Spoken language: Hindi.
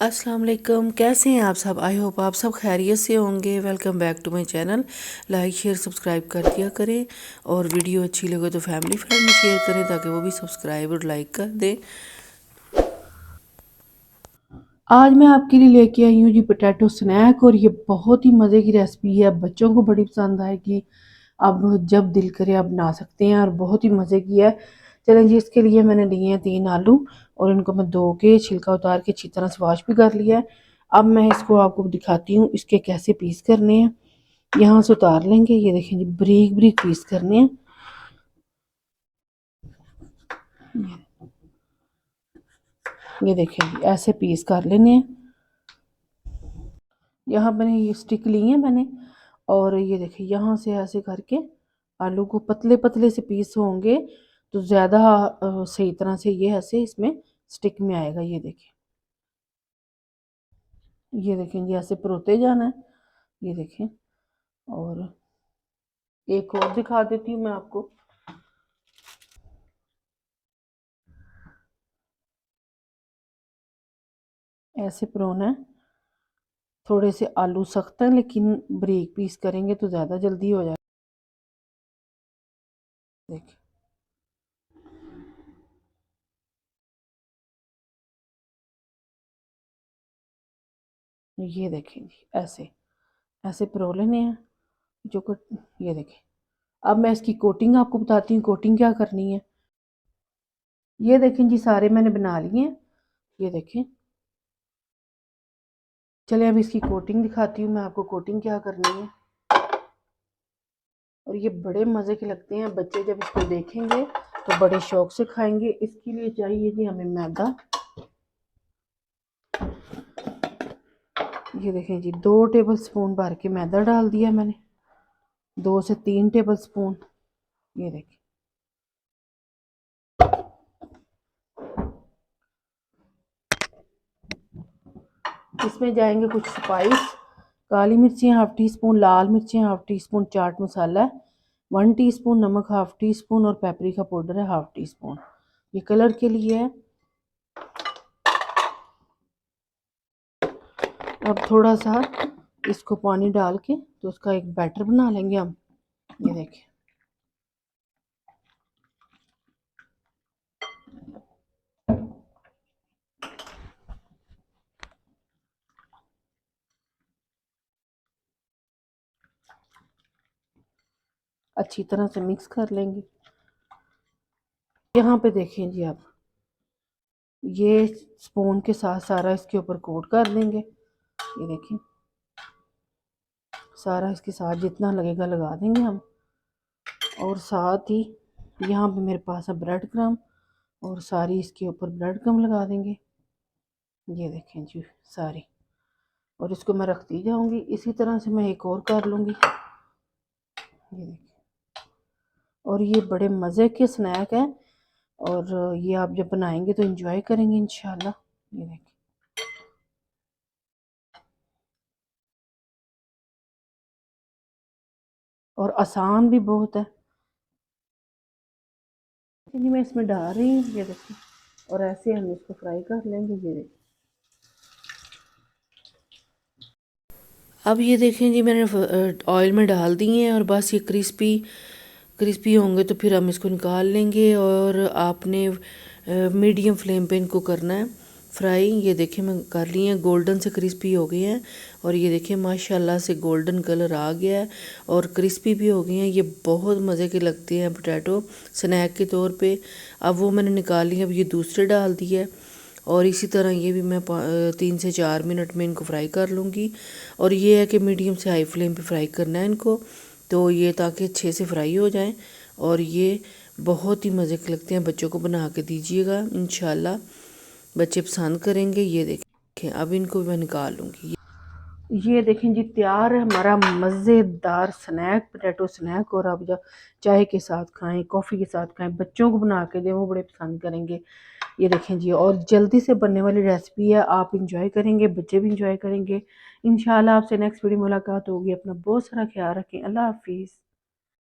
अस्सलाम वालेकुम। कैसे हैं आप सब? आई होप आप सब खैरियत से होंगे। Welcome back to my channel. Like share subscribe कर दिया करें और वीडियो अच्छी लगे तो फैमिली फ्रेंड में शेयर करें ताकि वो भी सब्सक्राइब और लाइक कर दें। आज मैं आपके लिए लेके आई हूँ जी पोटैटो स्नैक, और ये बहुत ही मज़े की रेसिपी है। बच्चों को बड़ी पसंद आएगी। अब जब दिल करे आप बना सकते हैं और बहुत ही मज़े की है। चलें जी, इसके लिए मैंने लिए हैं 3 आलू और इनको मैं धो के छिलका उतार के अच्छी तरह से वॉश भी कर लिया है। अब मैं इसको आपको दिखाती हूँ इसके कैसे पीस करने हैं। यहाँ से उतार लेंगे। ये देखें जी, बारीक बारीक पीस करने हैं। ये देखें जी, ऐसे पीस कर लेने हैं। यहाँ मैंने ये स्टिक ली है मैंने, और ये देखिए यहाँ से ऐसे करके आलू को पतले पतले से पीस होंगे तो ज़्यादा सही तरह से ये ऐसे इसमें स्टिक में आएगा। ये देखें जी, ऐसे परोते जाना है। ये देखें, और एक और दिखा देती हूँ मैं आपको। ऐसे परोना है। थोड़े से आलू सख्त हैं लेकिन बारीक पीस करेंगे तो ज़्यादा जल्दी हो जाएगा। देखिए, ये देखें जी, ऐसे ऐसे परो लेने हैं जो को। ये देखें, अब मैं इसकी कोटिंग आपको बताती हूँ कोटिंग क्या करनी है। ये देखें जी, सारे मैंने बना लिए हैं। ये देखें, चलिए अब इसकी कोटिंग दिखाती हूँ मैं आपको कोटिंग क्या करनी है। और ये बड़े मज़े के लगते हैं। बच्चे जब इसको देखेंगे तो बड़े शौक से खाएंगे। इसके लिए चाहिए जी हमें मैदा। ये देखें जी, 2 टेबल स्पून भर के मैदा डाल दिया मैंने, 2 से 3 टेबल स्पून। ये देखें, इसमें जाएंगे कुछ स्पाइस। काली मिर्ची ½ टी स्पून, लाल मिर्ची ½ tea spoon, chaat masala 1 teaspoon, नमक ½ टी स्पून और पेपरिका पाउडर है ½ टी स्पून। ये कलर के लिए है। अब थोड़ा सा इसको पानी डाल के तो उसका एक बैटर बना लेंगे हम। ये देखिए, अच्छी तरह से मिक्स कर लेंगे। यहाँ पे देखें जी, आप ये स्पून के साथ सारा इसके ऊपर कोट कर देंगे। ये देखें, सारा इसके साथ जितना लगेगा लगा देंगे हम। और साथ ही यहाँ पे मेरे पास है ब्रेड क्रम, और सारी इसके ऊपर ब्रेड क्रम लगा देंगे। ये देखें जी, सारी। और इसको मैं रखती जाऊंगी। इसी तरह से मैं एक और कर लूँगी। ये देखें, और ये बड़े मज़े के स्नैक है। और ये आप जब बनाएंगे तो एंजॉय करेंगे इंशाल्लाह। ये देखें, और आसान भी बहुत है। जी, मैं इसमें डाल रही हूँ। ये देखिए, और ऐसे हम इसको फ्राई कर लेंगे। ये देखिए, अब ये देखें जी, मैंने ऑयल में डाल दिए हैं और बस ये क्रिस्पी क्रिस्पी होंगे तो फिर हम इसको निकाल लेंगे। और आपने मीडियम फ्लेम पे इनको करना है फ्राई। ये देखें, मैं कर ली हैं, गोल्डन से क्रिस्पी हो गए हैं। और ये देखें, माशाल्लाह से गोल्डन कलर आ गया है और क्रिस्पी भी हो गए हैं। ये बहुत मज़े के लगते हैं पोटैटो स्नैक के तौर पे। अब वो मैंने निकाल ली, अब ये दूसरे डाल दिया है। और इसी तरह ये भी मैं 3 से 4 मिनट में इनको फ्राई कर लूँगी। और ये है कि मीडियम से हाई फ्लेम पे फ्राई करना है इनको, तो ये ताकि अच्छे से फ्राई हो जाएं। और ये बहुत ही मज़े के लगते हैं। बच्चों को बना के दीजिएगा, इंशाल्लाह बच्चे पसंद करेंगे। ये देखें, अब इनको मैं निकाल लूँगी। ये देखें जी, तैयार है हमारा मज़ेदार स्नैक, पोटैटो स्नैक। और आप जब चाय के साथ खाएं, कॉफ़ी के साथ खाएं, बच्चों को बना के दें, वो बड़े पसंद करेंगे। ये देखें जी, और जल्दी से बनने वाली रेसिपी है। आप इंजॉय करेंगे, बच्चे भी इंजॉय करेंगे। इंशाल्लाह आपसे नेक्स्ट वीडियो मुलाकात होगी। अपना बहुत सारा ख्याल रखें। अल्लाह हाफिज़।